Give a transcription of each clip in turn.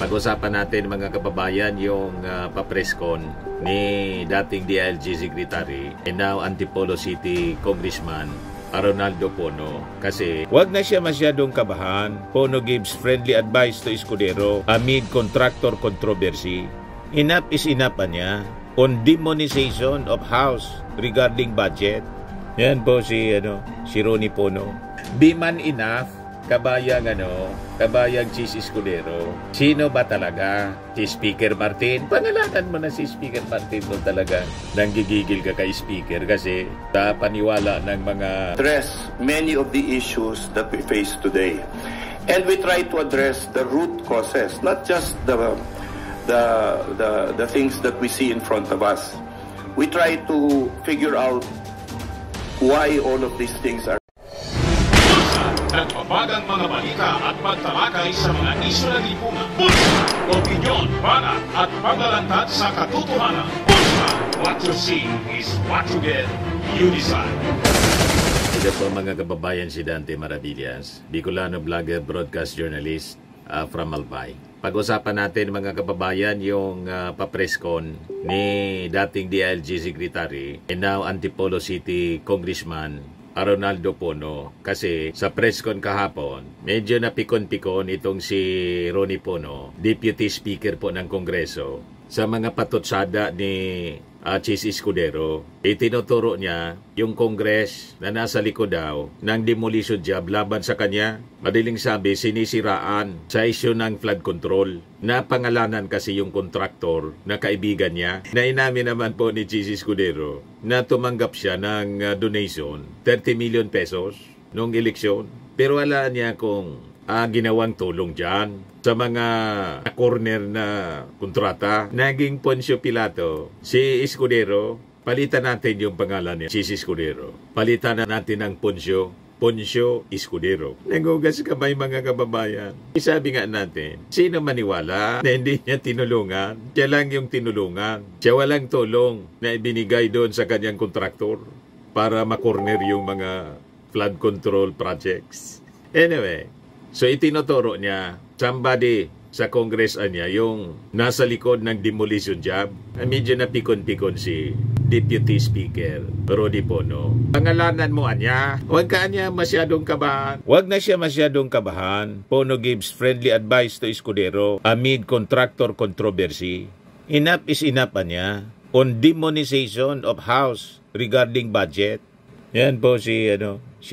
Pag-usapan natin mga kababayan yung papreskon ni dating DILG Secretary and now Antipolo City Congressman Ronaldo Pono. Kasi wag na siya masyadong kabahan. Pono gives friendly advice to Escudero amid contractor controversy. Enough is enough niya on demonization of House regarding budget. Yan po si Ronnie Pono. Be man enough, kabayang Chis Escudero. Sino ba talaga? Si Speaker Martin? Pangalanan mo na si Speaker Martin mo talaga. Nanggigigil ka kay Speaker kasi sa paniwala ng mga address many of the issues that we face today. And we try to address the root causes, not just the things that we see in front of us. We try to figure out why all of these things are. Nagpapagang mga balita at pagtalakay sa mga isyu na lipungan. Pulsa, opinyon, banat at paglalantad sa katotohanan. Pulsa, what you see is what you get. You decide. Ito po mga kababayan, si Dante Maravillas, Bicolano vlogger, broadcast journalist from Albay. Pag-usapan natin mga kababayan yung papreskon ni dating DILG Secretary and now Antipolo City Congressman Ronaldo Pono. Kasi sa preskon kahapon, medyo napikon-pikon itong si Ronnie Pono, Deputy Speaker po ng Kongreso, sa mga patutsada ni Chis Escudero. Itinuturo niya yung Congress na nasa likod daw ng demolition job laban sa kanya. Madaling sabi, sinisiraan sa issue ng flood control. Napangalanan kasi yung kontraktor na kaibigan niya. Nainamin naman po ni Chis Escudero na tumanggap siya ng donation, 30 million pesos noong eleksyon. Pero wala niya kung ginawang tulong dyan sa mga corner na kontrata. Naging Poncio Pilato si Escudero. Palitan natin yung pangalan niya, si Escudero. Palitan na natin ng Poncio Escudero. Nagugas kamay mga kababayan. Sabi nga natin, sino maniwala na hindi niya tinulungan? Siya lang yung tinulungan. Siya walang tulong na ibinigay doon sa kanyang kontraktor para makorner yung mga flood control projects. Anyway, so itinuturo niya somebody sa Congress niya yung nasa likod ng demolition job. Medyo napikon-pikon si Deputy Speaker Ronnie Pono. Pangalanan mo niya, huwag ka niya masyadong kabahan. Huwag na siya masyadong kabahan. Pono gives friendly advice to Escudero amid contractor controversy. Enough is enough niya on demonization of House regarding budget. Yan po si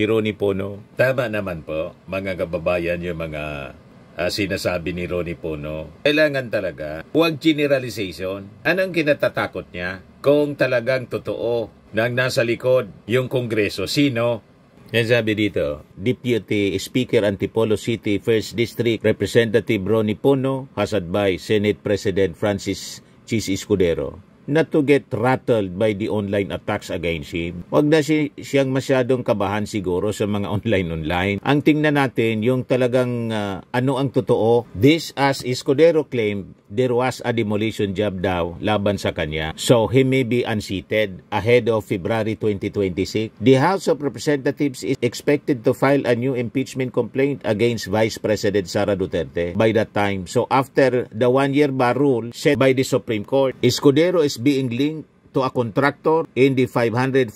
Ronnie Pono. Tama naman po, mga kababayan, yung mga sinasabi ni Ronnie Pono. Kailangan talaga, huwag generalization. Anong kinatatakot niya? Kung talagang totoo nang nasa likod yung Kongreso, sino? Yan sabi dito, Deputy Speaker Antipolo City 1st District Representative Ronnie Pono has advised Senate President Francis Chis Escudero not to get rattled by the online attacks against him. Huwag na siyang masyadong kabahan siguro sa mga online. Ang tingnan natin yung talagang ano ang totoo. This as Escudero claimed, there was a demolition job daw laban sa kanya. So he may be unseated ahead of February 2026. The House of Representatives is expected to file a new impeachment complaint against Vice President Sara Duterte by that time. So after the 1-year bar rule set by the Supreme Court, Escudero is being linked to a contractor in the 545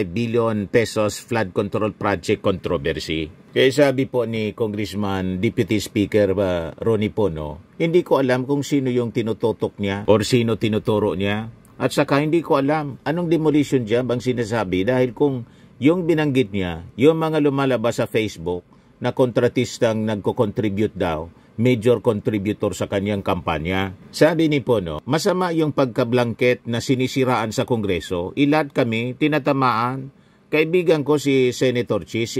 billion pesos flood control project controversy. Kaya sabi po ni Congressman Deputy Speaker Ronnie Pono, hindi ko alam kung sino yung tinututok niya or sino tinuturo niya. At saka hindi ko alam anong demolition job ang sinasabi dahil kung yung binanggit niya, yung mga lumalabas sa Facebook na kontratistang nagko-contribute daw, major contributor sa kanyang kampanya. Sabi ni Pono, masama yung pagkablangket na sinisiraan sa Kongreso. Ilat kami, tinatamaan. Kaibigan ko si Senator Chis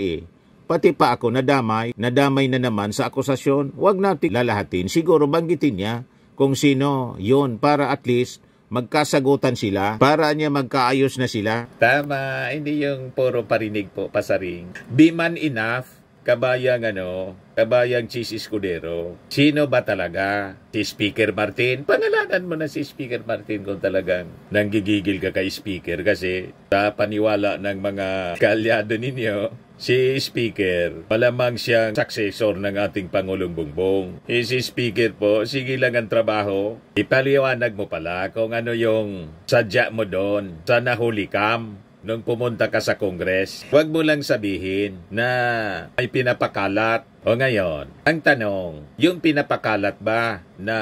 Pati pa ako nadamay na naman sa akusasyon. Huwag natin lalahatin. Siguro banggitin niya kung sino yon para at least magkasagutan sila, para niya magkaayos na sila. Tama, hindi yung puro parinig po, pasaring. Be man enough, kabayang Chis Escudero. Sino ba talaga? Si Speaker Martin? Pangalanan mo na si Speaker Martin kung talagang nanggigigil ka kay Speaker kasi sa paniwala ng mga kalyado ninyo, si Speaker, malamang siyang successor ng ating Pangulong Bongbong. Si Speaker po, sige lang ang trabaho. Ipaliwanag mo pala kung ano yung sadya mo doon sa nahuli kam nung pumunta ka sa Congress. Huwag mo lang sabihin na may pinapakalat. O ngayon, ang tanong, yung pinapakalat ba na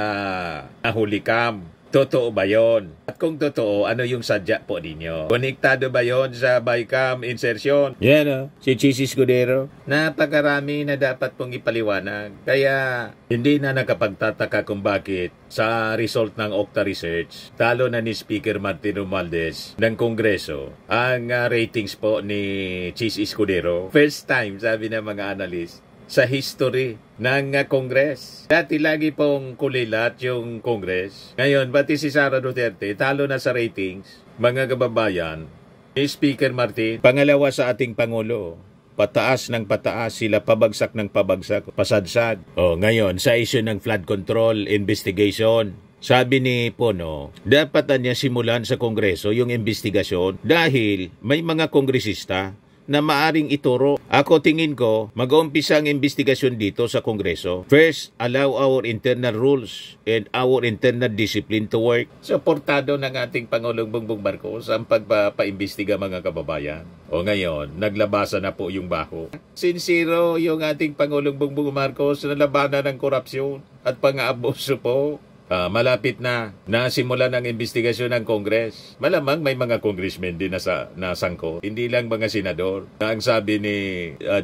nahuli kam? Totoo ba yon? At kung totoo, ano yung sadya po ninyo? Konektado ba yon sa bycam insertion? Yan si Chis Escudero. Napakarami na dapat pong ipaliwanag. Kaya hindi na nakapagtataka kung bakit sa result ng Okta Research, talo na ni Speaker Martin Romualdez ng Kongreso ang ratings po ni Chis Escudero. First time, sabi ng mga analyst, sa history ng Congress. Dati lagi pong kulilat yung Congress. Ngayon, pati si Sara Duterte, talo na sa ratings. Mga kababayan, ni Speaker Martin, pangalawa sa ating Pangulo. Pataas ng pataas, sila pabagsak ng pabagsak, pasadsad. Ngayon, sa issue ng flood control investigation, sabi ni Pono, dapat niya simulan sa Kongreso yung investigasyon dahil may mga kongresista na maaring ituro. Ako tingin ko, mag-uumpisa ang investigasyon dito sa Kongreso. First, allow our internal rules and our internal discipline to work. Suportado ng ating Pangulong Bongbong Marcos ang pagpapaimbestiga mga kababayan. Ngayon, naglabasa na po yung baho. Sincero yung ating Pangulong Bongbong Marcos na labanan ng korupsyon at pang-aabuso po. Malapit na nasimulan ang investigasyon ng Congress. Malamang may mga congressmen din na nasangko. Hindi lang mga senador. Ang sabi ni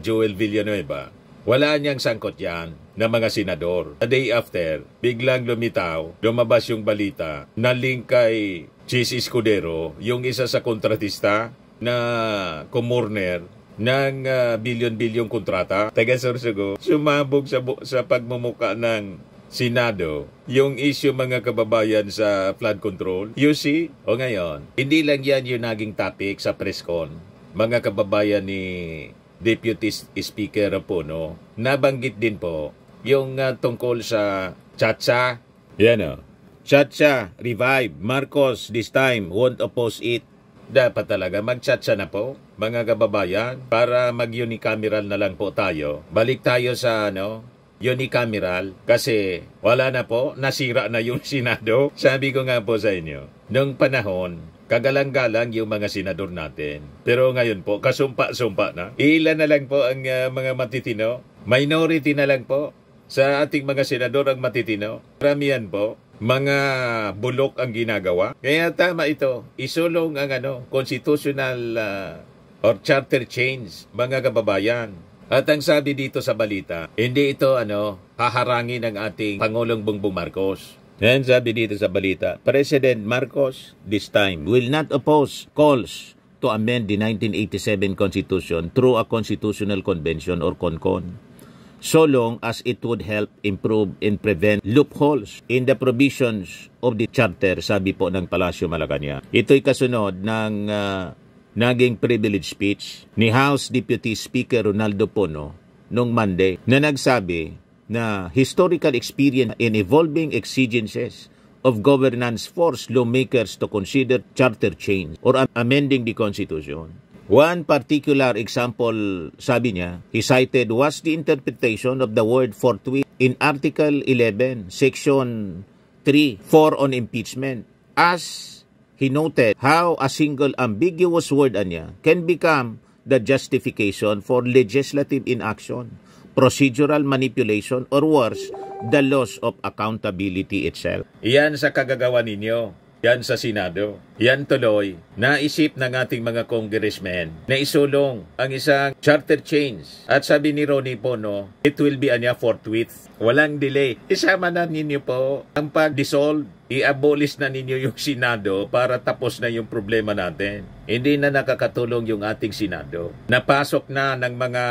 Joel Villanueva, wala niyang sangkot yan na mga senador. A day after, biglang lumabas yung balita na link kay Chis Escudero, yung isa sa kontratista na kumurner ng bilyon-bilyong kontrata. Taga-Sorsogo, sumabog sa pagmumuka ng Senado, yung issue mga kababayan sa flood control. You see? Ngayon, hindi lang yan yung naging topic sa press con. Mga kababayan ni Deputy Speaker Pono, nabanggit din po yung tungkol sa Chacha. Yan Chacha, revive. Marcos, this time, won't oppose it. Dapat talaga mag-Chacha na po, mga kababayan, para mag-unicameral na lang po tayo. Balik tayo sa unicameral kasi wala na po, nasira na yung Senado. Sabi ko nga po sa inyo, nung panahon, kagalang-galang yung mga senador natin. Pero ngayon po, kasumpa-sumpa na. Ilan na lang po ang mga matitino. Minority na lang po sa ating mga senador ang matitino. Karamihan po, mga bulok ang ginagawa. Kaya tama ito, isulong ang constitutional or charter change, mga kababayan. At ang sabi dito sa balita, hindi ito haharangin ng ating Pangulong Bongbong Marcos. Yan sabi dito sa balita, President Marcos this time will not oppose calls to amend the 1987 Constitution through a constitutional convention or CONCON, so long as it would help improve and prevent loopholes in the provisions of the charter, sabi po ng Palasyo Malacanang. Ito'y kasunod ng naging privilege speech ni House Deputy Speaker Ronaldo Pono noong Monday na nagsabi na historical experience in evolving exigencies of governance forced lawmakers to consider charter change or amending the Constitution. One particular example, sabi niya, he cited was the interpretation of the word forthwith in Article 11, Section 3, 4 on impeachment. As he noted how a single ambiguous word can become the justification for legislative inaction, procedural manipulation, or worse, the loss of accountability itself. Iyan sa kagagawa ninyo. Yan sa Senado. Yan tuloy, naisip ng ating mga congressmen na isulong ang isang charter change. At sabi ni Ronnie Pono, it will be forthwith. Walang delay. Isama na ninyo po ang pag-dissolve. I-abolish na ninyo yung Senado para tapos na yung problema natin. Hindi na nakakatulong yung ating Senado. Napasok na ng mga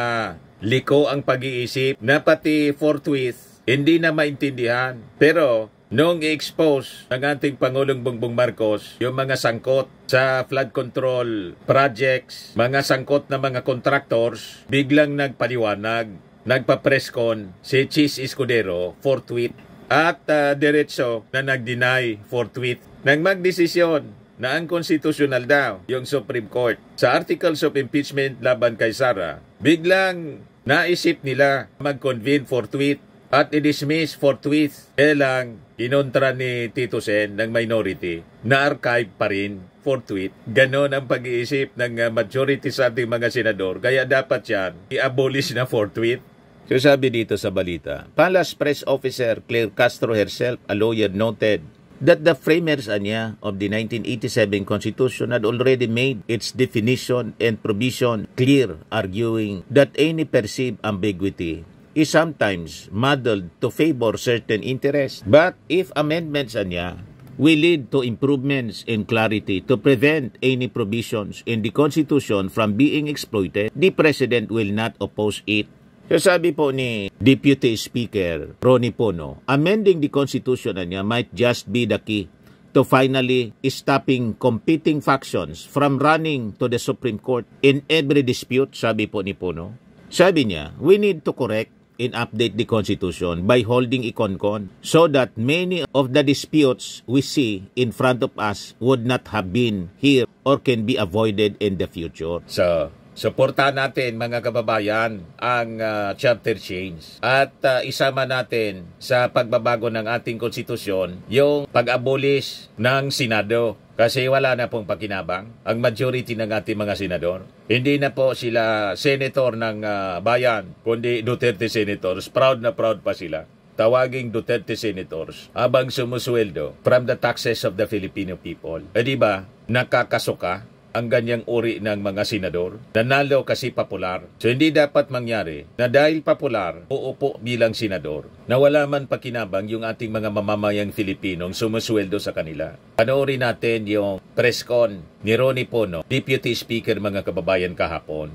liko ang pag-iisip na pati forthwith hindi na maintindihan. Pero Noong i-expose ng ating Pangulong Bongbong Marcos yung mga sangkot sa flood control projects, mga sangkot na mga contractors, biglang nagpaliwanag, nagpa-presscon si Chis Escudero forthwith at diretso na nag-deny forthwith nang magdesisyon na ang konstitusyonal daw yung Supreme Court. Sa articles of impeachment laban kay Sara, biglang naisip nila mag-convene forthwith at i-dismiss forthwith. Lang kinontra ni Tito Sen ng minority na archive pa rin forthwith. Ganon ang pag-iisip ng majority sa ating mga senador. Kaya dapat yan i-abolish na forthwith. So sabi dito sa balita, Palace Press Officer Claire Castro herself, a lawyer, noted that the framers of the 1987 Constitution had already made its definition and provision clear, arguing that any perceived ambiguity is sometimes muddled to favor certain interests. But if amendments will lead to improvements in clarity to prevent any provisions in the Constitution from being exploited, the President will not oppose it. So sabi po ni Deputy Speaker Ronnie Pono, amending the Constitution might just be the key to finally stopping competing factions from running to the Supreme Court in every dispute, sabi po ni Pono. Sabi niya, we need to correct and update the Constitution by holding a CONCON so that many of the disputes we see in front of us would not have been here or can be avoided in the future. So, suportahan natin mga kababayan ang chapter change at isama natin sa pagbabago ng ating konstitusyon yung pag-abolish ng Senado. Kasi wala na pong pakinabang ang majority ng ating mga senador. Hindi na po sila senator ng bayan, kundi Duterte senators. Proud na proud pa sila. Tawaging Duterte senators habang sumusweldo from the taxes of the Filipino people. Di ba, nakakasuka ang ganyang uri ng mga senador? Nanalo kasi popular. So hindi dapat mangyari na dahil popular, uupo bilang senador na wala man pakinabang yung ating mga mamamayang Filipinong sumusweldo sa kanila. Panoorin natin yung press con ni Ronnie Pono, Deputy Speaker, mga kababayan, kahapon.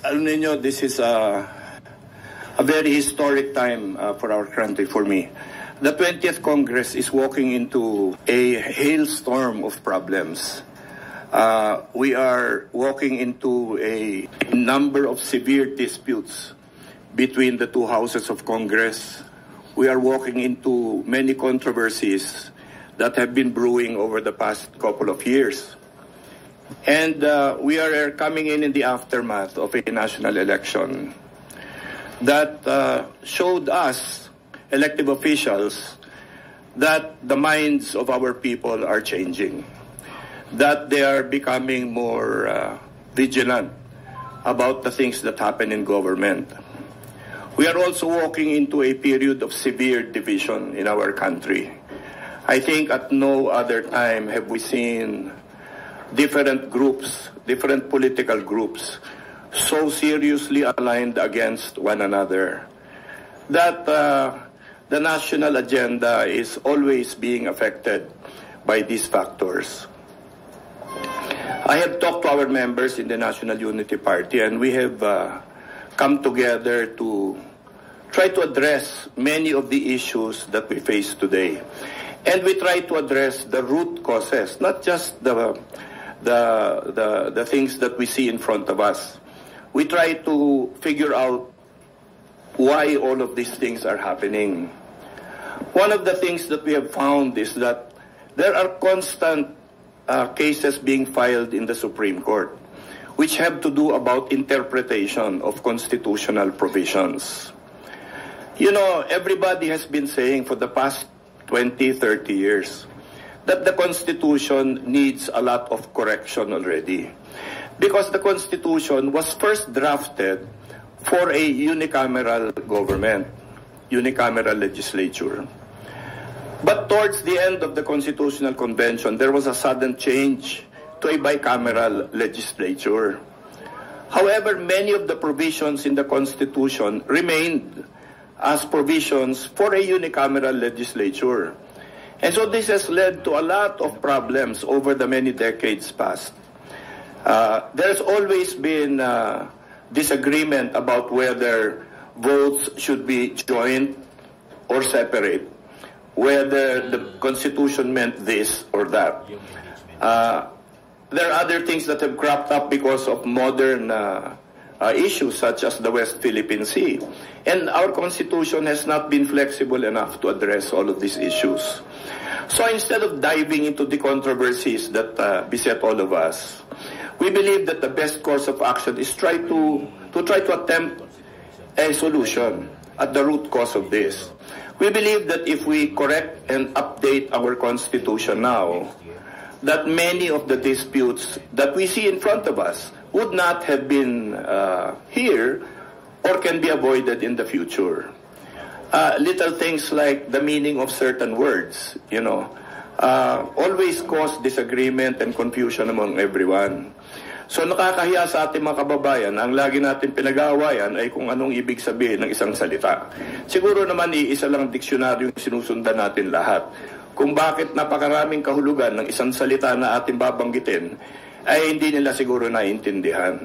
Alam niyo, this is a very historic time for our country, for me. The 20th Congress is walking into a hailstorm of problems. We are walking into a number of severe disputes between the two houses of Congress. We are walking into many controversies that have been brewing over the past couple of years. And we are coming in the aftermath of a national election that showed us, elected officials, that the minds of our people are changing, that they are becoming more vigilant about the things that happen in government. We are also walking into a period of severe division in our country. I think at no other time have we seen different groups, different political groups, so seriously aligned against one another that the national agenda is always being affected by these factors. I have talked to our members in the National Unity Party, and we have come together to try to address many of the issues that we face today. And we try to address the root causes, not just the things that we see in front of us. We try to figure out why all of these things are happening. One of the things that we have found is that there are constant cases being filed in the Supreme Court, which have to do about interpretation of constitutional provisions. You know, everybody has been saying for the past 20, 30 years that the Constitution needs a lot of correction already. Because the Constitution was first drafted for a unicameral government, unicameral legislature. But towards the end of the Constitutional Convention, there was a sudden change to a bicameral legislature. However, many of the provisions in the Constitution remained as provisions for a unicameral legislature. And so this has led to a lot of problems over the many decades past. There's always been disagreement about whether votes should be joint or separate. whether the Constitution meant this or that. There are other things that have cropped up because of modern issues such as the West Philippine Sea. And our Constitution has not been flexible enough to address all of these issues. So instead of diving into the controversies that beset all of us, we believe that the best course of action is try to attempt a solution at the root cause of this. We believe that if we correct and update our Constitution now, that many of the disputes that we see in front of us would not have been here or can be avoided in the future. Little things like the meaning of certain words, always cause disagreement and confusion among everyone. So nakakahiya sa ating mga kababayan, ang lagi natin pinag-aawayan ay kung anong ibig sabihin ng isang salita. Siguro naman iisa lang diksyonaryo yung sinusundan natin lahat. Kung bakit napakaraming kahulugan ng isang salita na ating babanggitin, ay hindi nila siguro naiintindihan.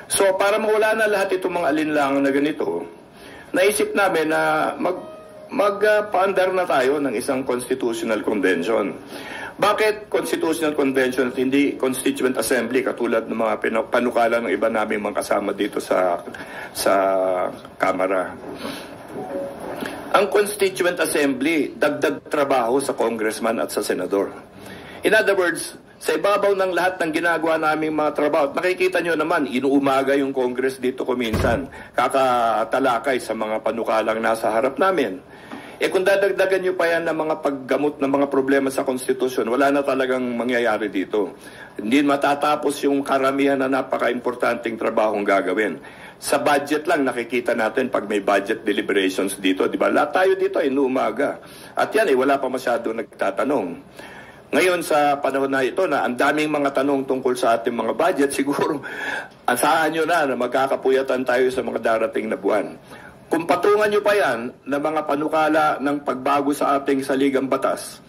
So para mawala na lahat itong mga alinlangan na ganito, naisip namin na magpaandar na tayo ng isang constitutional convention. Bakit constitutional convention at hindi constituent assembly katulad ng mga panukala ng iba naming mga kasama dito sa Kamara? Ang constituent assembly, dagdag trabaho sa congressman at sa senador. In other words, sa ibabaw ng lahat ng ginagawa naming mga trabaho, nakikita nyo naman, inuumaga yung Congress dito kuminsan, kakatalakay sa mga panukalang nasa harap namin. Kung dadagdagan nyo pa yan ng mga paggamot ng mga problema sa konstitusyon, wala na talagang mangyayari dito. Hindi matatapos yung karamihan na napaka-importanting trabahong gagawin. Sa budget lang, nakikita natin pag may budget deliberations dito, di ba? Lahat tayo dito ay inuumaga. At yan wala pa masyadong nagtatanong. Ngayon sa panahon na ito na ang daming mga tanong tungkol sa ating mga budget, siguro asahan nyo na magkakapuyatan tayo sa mga darating na buwan. Kung patungan nyo pa yan na mga panukala ng pagbago sa ating saligang batas,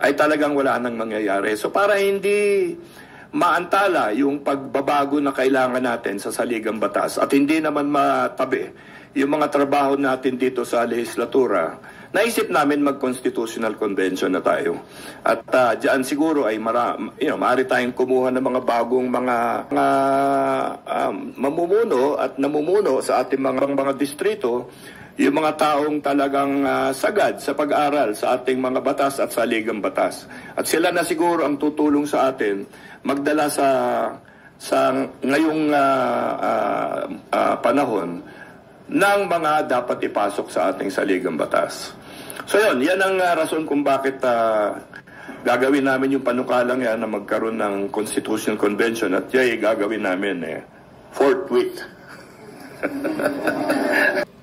ay talagang wala nang mangyayari. So para hindi maantala yung pagbabago na kailangan natin sa saligang batas at hindi naman matabi yung mga trabaho natin dito sa legislatura, naisip namin mag-constitutional convention na tayo. At diyan siguro ay maaari tayong kumuha ng mga bagong mga mamumuno at namumuno sa ating mga distrito, yung mga taong talagang sagad sa pag-aral sa ating mga batas at saligang batas. At sila na siguro ang tutulong sa atin magdala sa ngayong panahon ng mga dapat ipasok sa ating saligang batas. So yan ang rason kung bakit gagawin namin yung panukalang yan na magkaroon ng Constitutional Convention at yan gagawin namin forthwith.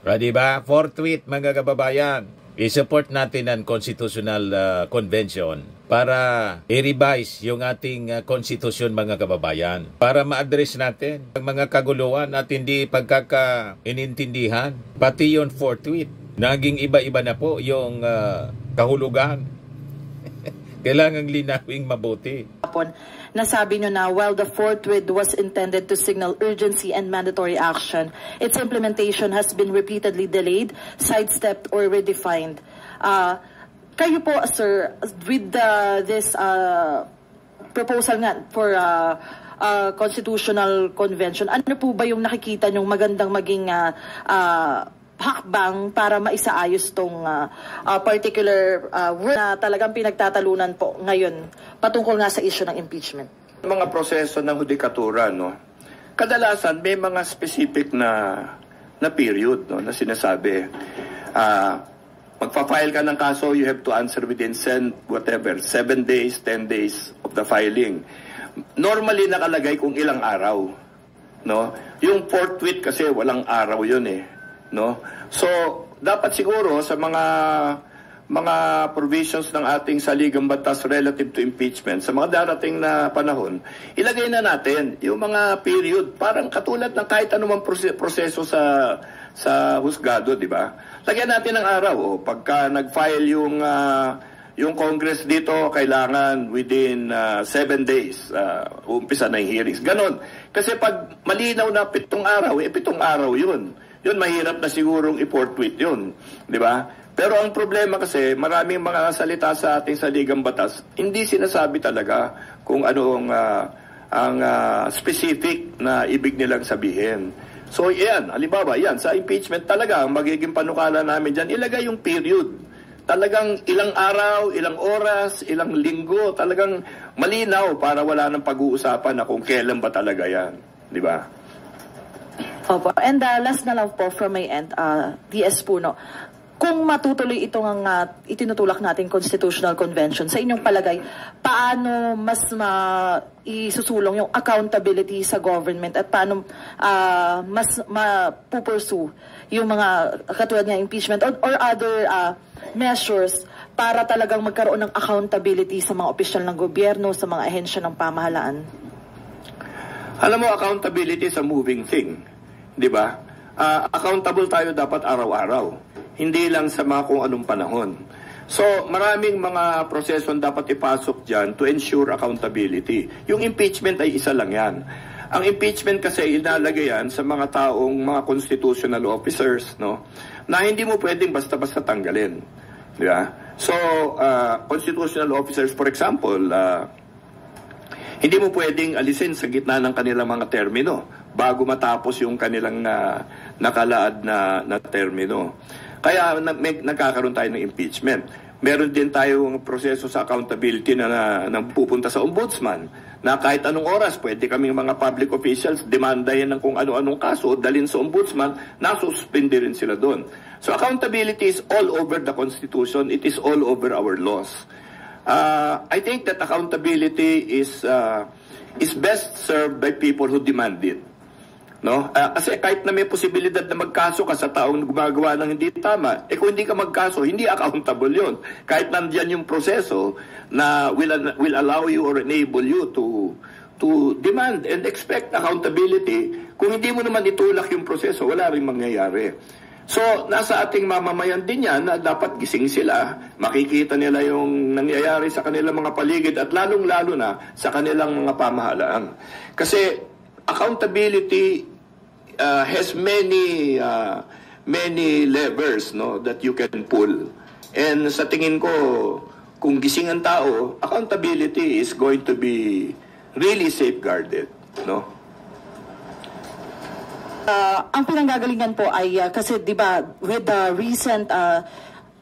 Diba? Forthwith, mga kababayan. I-support natin ang Constitutional Convention para i-revise yung ating konstitusyon, mga kababayan. Para ma-address natin ang mga kaguluhan at hindi pagkaka-inintindihan. Pati yung forthwith. Naging iba-iba na po yung kahulugan. Kailangang linawing mabuti. Nasabi nyo na while the forthwith was intended to signal urgency and mandatory action, its implementation has been repeatedly delayed, sidestepped, or redefined. Kayo po, sir, with this proposal nga for constitutional convention, ano po ba yung nakikita nyong magandang maging hakbang para maisaayos tong particular word na talagang pinagtatalunan po ngayon patungkol nga sa issue ng impeachment? Mga proseso ng hudikatura, kadalasan may mga specific na period na sinasabi. Magpa-file ka ng kaso, you have to answer within 7 days, 10 days of the filing. Normally nakalagay kung ilang araw. Yung forthwith kasi walang araw yun So, dapat siguro sa mga provisions ng ating saligang batas relative to impeachment, sa mga darating na panahon, ilagay na natin yung mga period, parang katulad ng kahit anumang proseso sa husgado, di ba? Lagyan natin ng araw. Pagka nag-file yung Congress dito, kailangan within 7 days, umpisa na yung hearings. Ganon. Kasi pag malinaw na 7 araw, 7 araw yun. Yun, mahirap na sigurong i-forthwith yun. Di ba? Pero ang problema kasi, maraming mga salita sa ating saligang batas, hindi sinasabi talaga kung ano ang specific na ibig nilang sabihin. So yan, halimbawa, yan, sa impeachment talaga, ang magiging panukala namin dyan, ilagay yung period. Talagang ilang araw, ilang oras, ilang linggo, talagang malinaw para wala nang pag-uusapan na kung kailan ba talaga yan. Di ba? Opo. And last na lang po from my end, DS Puno, kung matutuloy itong itinutulak nating Constitutional Convention, sa inyong palagay, paano mas isusulong yung accountability sa government at paano mas mapupursue yung mga katulad ng impeachment or other measures para talagang magkaroon ng accountability sa mga opisyal ng gobyerno, sa mga ahensya ng pamahalaan? Alam mo, accountability is a moving thing. Di ba? Accountable tayo dapat araw-araw. Hindi lang sa mga kung anong panahon. So, maraming mga proseso dapat ipasok dyan to ensure accountability. Yung impeachment ay isa lang yan. Ang impeachment kasi inalagay yan sa mga taong mga constitutional officers, no, na hindi mo pwedeng basta-basta tanggalin. Di ba? So, constitutional officers, for example, hindi mo pwedeng alisin sa gitna ng kanilang mga termino bago matapos yung kanilang nakalaad na termino. Kaya nagkakaroon tayo ng impeachment. Meron din tayong proseso sa accountability na pupunta sa ombudsman na kahit anong oras pwede kaming mga public officials demandahin ng kung ano-anong kaso, dalhin sa ombudsman, nasuspindi rin sila doon. So accountability is all over the Constitution. It is all over our laws. I think that accountability is best served by people who demand it. No? Kasi kahit na may posibilidad na magkaso ka sa taong gumagawa ng hindi tama, kung hindi ka magkaso, hindi accountable yun. Kahit nandiyan yung proseso na will allow you or enable you to demand and expect accountability, kung hindi mo naman itulak yung proseso, wala rin mangyayari. So, nasa ating mamamayan din yan na dapat gising sila, makikita nila yung nangyayari sa kanilang mga paligid at lalong-lalo na sa kanilang mga pamahalaan. Kasi accountability has many levers, no, that you can pull. And sa tingin ko, kung gising ang tao, accountability is going to be really safeguarded, no? Ang pinanggagalingan po ay kasi 'di ba with the recent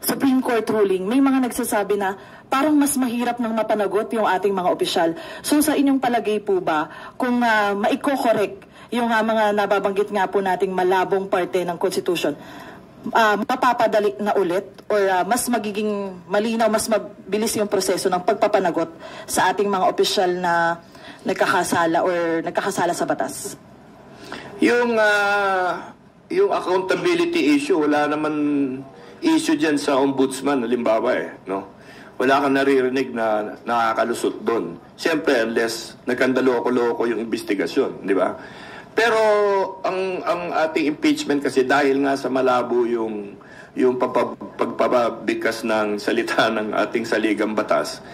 Supreme Court ruling, may mga nagsasabi na parang mas mahirap nang mapanagot yung ating mga opisyal. So sa inyong palagay po ba kung maiko-correct yung mga nababanggit nga po nating malabong parte ng Constitution, mapapadali na ulit or mas magiging malinaw, mas mabilis yung proseso ng pagpapanagot sa ating mga opisyal na nagkakasala sa batas? Yung accountability issue, wala naman issue dyan sa ombudsman, halimbawa no? Wala kang naririnig na nakakalusot doon. Siyempre, unless nagkandaloko-loko yung investigasyon, di ba? Pero ang ating impeachment kasi dahil nga sa malabo yung pagpapabigkas ng salita ng ating saligang batas,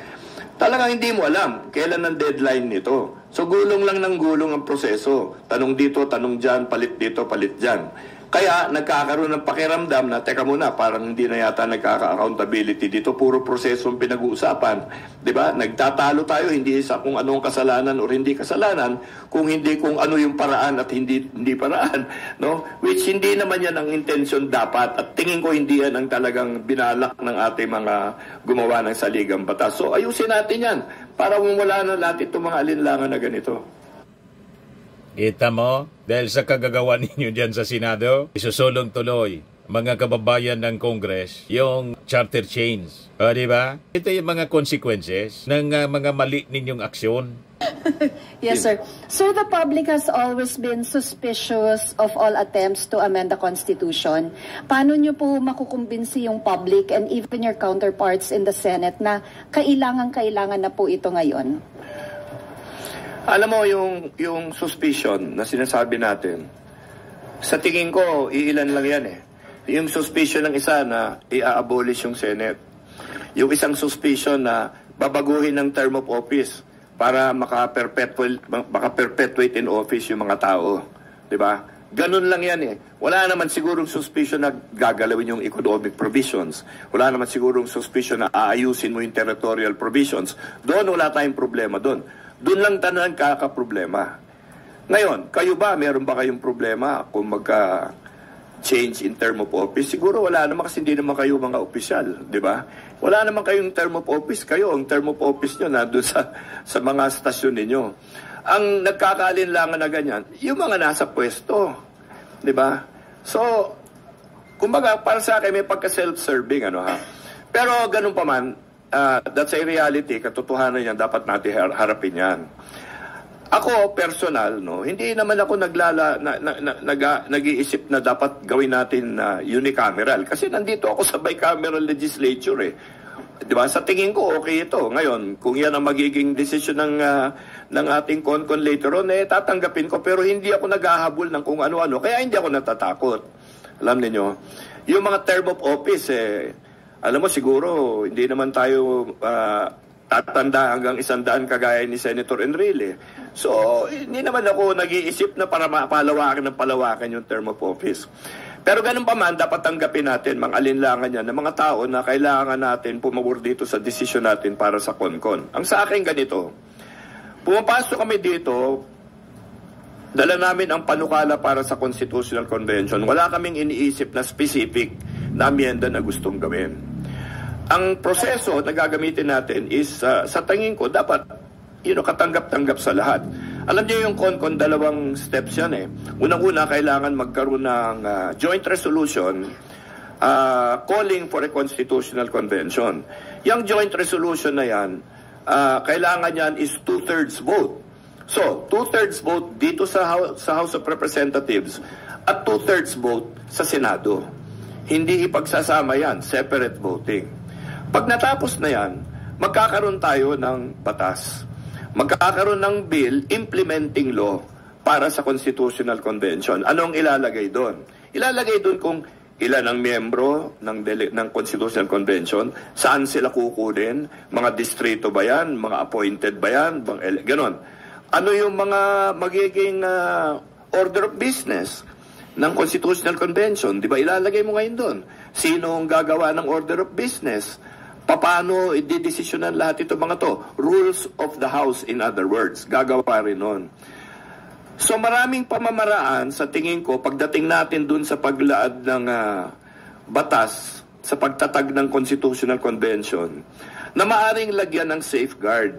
talagang hindi mo alam kailan ang deadline nito. So gulong lang ng gulong ang proseso. Tanong dito, tanong dyan, palit dito, palit dyan. Kaya nagkakaroon ng pakiramdam na, teka muna, parang hindi na yata nagkaka-accountability dito. Puro proseso ang pinag-uusapan. Diba? Nagtatalo tayo, hindi sa kung anong kasalanan o hindi kasalanan, kung hindi kung ano yung paraan at hindi paraan. No? Which hindi naman yan ang intention dapat. At tingin ko hindi yan ang talagang binalak ng ating mga gumawa ng saligang batas. So ayusin natin yan para wala na lahat itong mga alinlangan na ganito. Kita mo, dahil sa kagagawa ninyo dyan sa Senado, isusulong tuloy mga kababayan ng Congress yung charter change. O, di ba? Ito yung mga consequences ng mga mali ninyong aksyon. Yes, sir. Sir, the public has always been suspicious of all attempts to amend the Constitution. Paano nyo po makukumbinsi yung public and even your counterparts in the Senate na kailangan na po ito ngayon? Alam mo, yung suspicion na sinasabi natin, sa tingin ko, iilan lang yan Yung suspicion ng isa na i-abolish yung Senate. Yung isang suspicion na babaguhin ng term of office para maka-perpetuate in office yung mga tao. Diba? Ganun lang yan eh. Wala naman sigurong suspicion na gagalawin yung economic provisions. Wala naman sigurong suspicion na aayusin mo yung territorial provisions. Doon wala tayong problema doon. Doon lang tanan kakaproblema. Ngayon, kayo ba, meron ba kayong problema kung magka-change in term of office? Siguro wala naman kasi hindi naman kayo mga opisyal, di ba? Wala naman kayong term of office. Kayo, ang term of office nyo nandun sa mga stasyon ninyo. Ang nagkakaalinlangan na ganyan, yung mga nasa pwesto. Di ba? So, kumbaga, para sa akin, may pagka-self-serving, ano ha? Pero ganun pa man, that's a reality, katotohanan yan, dapat natin harapin yan. Ako, personal, no, hindi naman ako nag-iisip na dapat gawin natin unicameral. Kasi nandito ako sa bicameral legislature eh. Diba? Sa tingin ko, okay ito. Ngayon, kung yan ang magiging decision ng ating CONCON later on, tatanggapin ko. Pero hindi ako naghahabol ng kung ano-ano. Kaya hindi ako natatakot. Alam niyo, yung mga term of office, alam mo siguro, hindi naman tayo tatanda hanggang 100 kagaya ni Senator Enrile. So, hindi naman ako nag-iisip na para palawakan yung term of office. Pero ganun pa man, dapat tanggapin natin mga alinlangan yan ng mga tao na kailangan natin pumabor dito sa desisyon natin para sa CONCON. Ang sa akin ganito, pumapasok kami dito, dala namin ang panukala para sa Constitutional Convention. Wala kaming iniisip na specific na amyenda na gustong gawin. Ang proseso na gagamitin natin is, sa tingin ko, dapat katanggap-tanggap sa lahat. Alam niyo yung CONCON, dalawang steps yan eh. Unang-una, kailangan magkaroon ng joint resolution calling for a constitutional convention. Yung joint resolution na yan, kailangan yan is 2/3 vote. So, 2/3 vote dito sa House of Representatives at 2/3 vote sa Senado. Hindi ipagsasama yan, separate voting. Pag natapos na yan, magkakaroon tayo ng batas. Magkakaroon ng bill implementing law para sa Constitutional Convention. Anong ilalagay doon? Ilalagay doon kung ilan ang miyembro ng Constitutional Convention, saan sila kukunin, mga distrito ba yan, mga appointed ba yan, ganon. Ano yung mga magiging order of business ng Constitutional Convention? Di ba ilalagay mo ngayon doon? Sino ang gagawa ng order of business? Paano i-desisyonan lahat ito mga to? Rules of the House, in other words. Gagawa rin nun. So maraming pamamaraan sa tingin ko pagdating natin dun sa paglaad ng batas sa pagtatag ng Constitutional Convention na maaring lagyan ng safeguard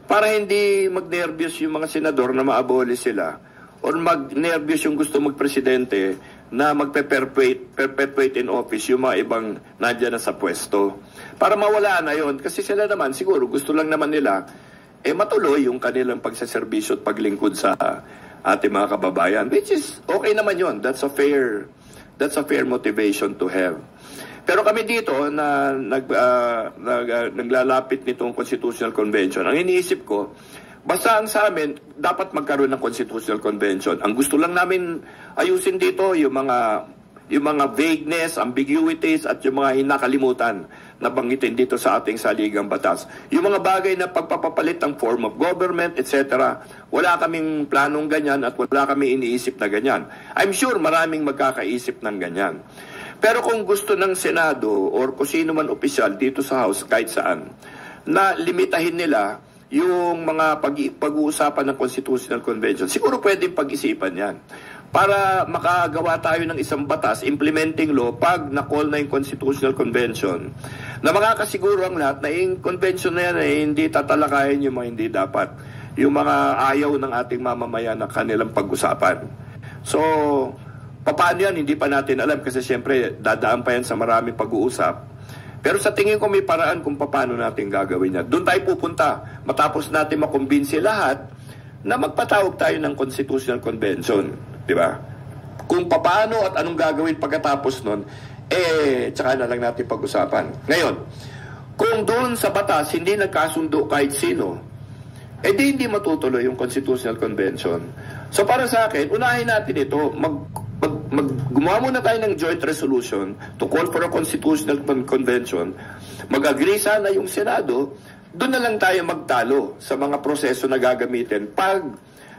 para hindi mag-nervyos yung mga senador na ma-abolish sila or mag-nervyos yung gusto magpresidente na magpe-perpetuate in office yung mga ibang nandiyan na sa pwesto. Para mawala na yon kasi sila naman siguro gusto lang naman nila matuloy yung kanilang pagsaserbisyo at paglingkod sa ating mga kababayan, which is okay naman yon. That's a fair motivation to have. Pero kami dito na naglalapit nitong Constitutional Convention, ang iniisip ko, basta ang sa amin, dapat magkaroon ng Constitutional Convention. Ang gusto lang namin ayusin dito, yung mga vagueness, ambiguities, at yung mga hinakalimutan na banggitin dito sa ating saligang batas. Yung mga bagay na pagpapapalit ng form of government, etc., wala kaming planong ganyan at wala kami iniisip na ganyan. I'm sure maraming magkakaisip ng ganyan. Pero kung gusto ng Senado or kung sino man opisyal dito sa House, kahit saan, na limitahin nila yung mga pag-uusapan ng Constitutional Convention, siguro pwedeng pag-isipan yan. Para makagawa tayo ng isang batas, implementing law, pag na-call na yung Constitutional Convention, na makakasiguro ang lahat na yung convention na yan hindi tatalakayin yung mga hindi dapat. Yung mga ayaw ng ating mamamayan na kanilang pag-usapan. So, paano yan? Hindi pa natin alam kasi siyempre dadaan pa yan sa maraming pag-uusap. Pero sa tingin ko may paraan kung paano natin gagawin yan. Doon tayo pupunta. Matapos natin makumbinsi lahat na magpatawag tayo ng Constitutional Convention. Diba? Kung paano at anong gagawin pagkatapos nun, tsaka na lang natin pag-usapan. Ngayon, kung doon sa batas hindi nagkasundo kahit sino, hindi matutuloy yung Constitutional Convention. So para sa akin, unahin natin ito, gumawa muna tayo ng joint resolution to call for a Constitutional Convention, mag-agree sana yung Senado, doon na lang tayo magtalo sa mga proseso na gagamitin pag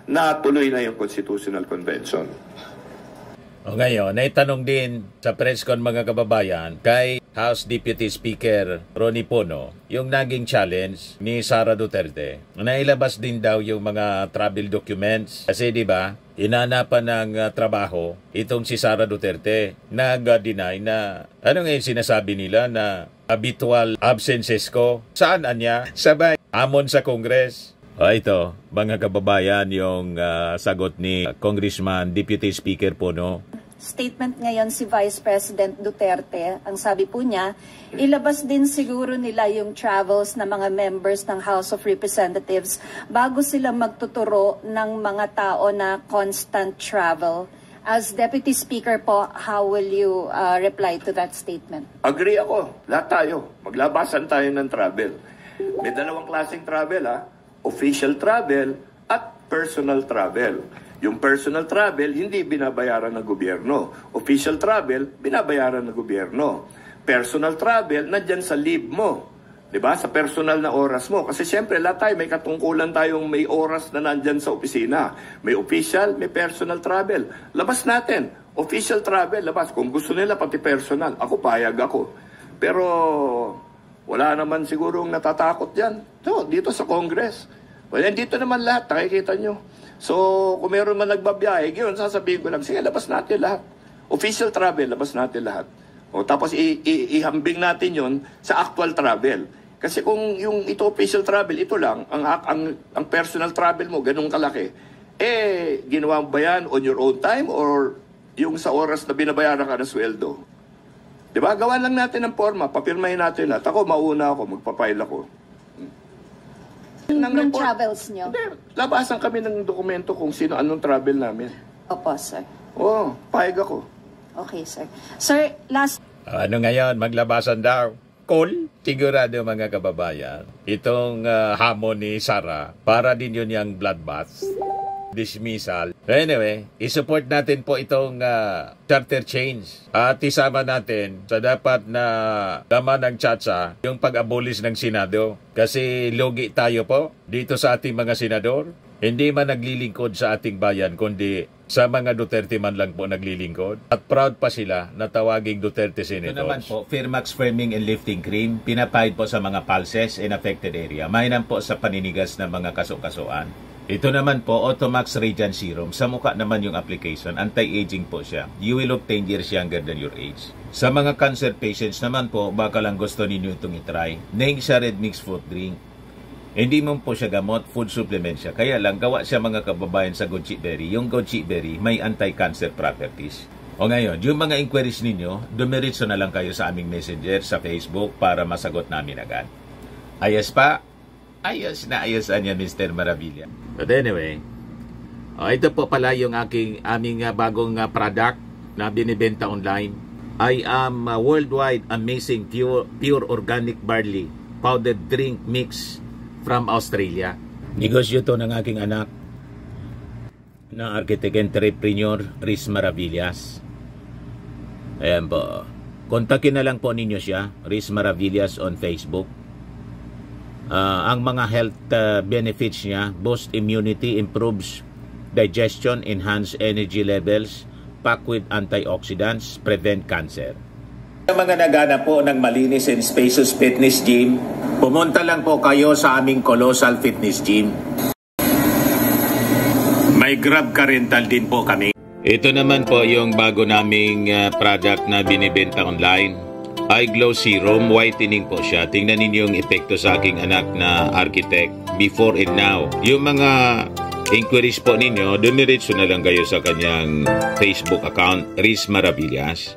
natuloy na yung Constitutional Convention. O ngayon, naitanong din sa presscon mga kababayan kay House Deputy Speaker Ronnie Pono yung naging challenge ni Sara Duterte. Nailabas din daw yung mga travel documents kasi 'di ba, inanapan ng trabaho itong si Sara Duterte. Nag-deny na ano nga yung sinasabi nila na habitual absences ko. Saan anya? Sabay amon sa Congress. O ito, mga kababayan, yung sagot ni Congressman Deputy Speaker Pono. Statement ngayon si Vice President Duterte, ang sabi po niya, ilabas din siguro nila yung travels ng mga members ng House of Representatives bago sila magtuturo ng mga tao na constant travel. As Deputy Speaker po, how will you reply to that statement? Agree ako. Lahat tayo. Maglabasan tayo ng travel. May dalawang klaseng travel, official travel at personal travel. Yung personal travel, hindi binabayaran ng gobyerno. Official travel, binabayaran ng gobyerno. Personal travel, nandyan sa leave mo. Diba? Sa personal na oras mo. Kasi siyempre, lahat tayo may katungkulan tayong may oras na nandyan sa opisina. May official, may personal travel. Labas natin. Official travel, labas. Kung gusto nila, pati personal. Ako, payag ako. Pero, wala naman sigurong natatakot yan. So, dito sa Congress. Well, dito naman lahat, nakikita nyo. So, kung meron man nagbabiyahe, yun, sasabihin ko lang, sige, labas natin lahat. Official travel, labas natin lahat. O, tapos ihambing natin yun sa actual travel. Kasi kung yung ito official travel, ito lang, ang personal travel mo, ganun kalaki, ginawa mo ba yan on your own time or yung sa oras na binabayaran ka na sweldo? Diba? Gawan lang natin ng forma, papirmahin natin lahat. Ako, mauna ako, magpapile ako. Ng travels nyo? Hindi, labasan kami ng dokumento kung sino anong travel namin. Opo, sir. Oo, payag ako. Okay, sir. Sir, last... Ano ngayon, maglabasan daw? Cool? Sigurado mga kababayan. Itong hamon ni Sara, para din yun yung bloodbath. Dismissal. Anyway, isupport natin po itong charter change. At isama natin sa dapat na laman ng tsatsa yung pag-abolish ng Senado. Kasi logi tayo po dito sa ating mga senador. Hindi man naglilingkod sa ating bayan, kundi sa mga Duterte man lang po naglilingkod. At proud pa sila na tawaging Duterte Senators. Ito naman po, Firmax Firming and Lifting Cream, pinapahid po sa mga pulses in affected area. Mainam po sa paninigas ng mga kaso-kasuan. Ito naman po, Automax Radiant Serum. Sa mukha naman yung application, anti-aging po siya. You will look 10 years younger than your age. Sa mga cancer patients naman po, baka lang gusto ninyo itong itry. Neng siya red mixed fruit drink. Hindi mo po siya gamot, food supplement siya. Kaya lang, gawa siya mga kababayan sa goji berry. Yung goji berry, may anti-cancer properties. O ngayon, yung mga inquiries ninyo, dumiritso na lang kayo sa aming messenger sa Facebook para masagot namin agad. Ayos pa? Ayos na ayos niya, Mr. Maravilla. But anyway, ito po pala yung aming bagong product na binibenta online. I am worldwide amazing pure organic barley powdered drink mix from Australia. Negosyo to ng aking anak na architect entrepreneur Riz Maravillas. Ayan po. Kontakin na lang po ninyo siya, Riz Maravillas on Facebook. Ang mga health benefits niya, boost immunity, improves digestion, enhance energy levels, packed with antioxidants, prevent cancer. Sa mga nagana po ng malinis and spacious fitness gym, pumunta lang po kayo sa aming Colossal Fitness Gym. May Grab car rental din po kami. Ito naman po yung bago naming product na binibenta online. Eye Glow Serum, whitening po siya. Tingnan ninyo yung epekto sa aking anak na architect before and now. Yung mga inquiries po ninyo, dumiretso na lang kayo sa kanyang Facebook account, Riz Maravillas.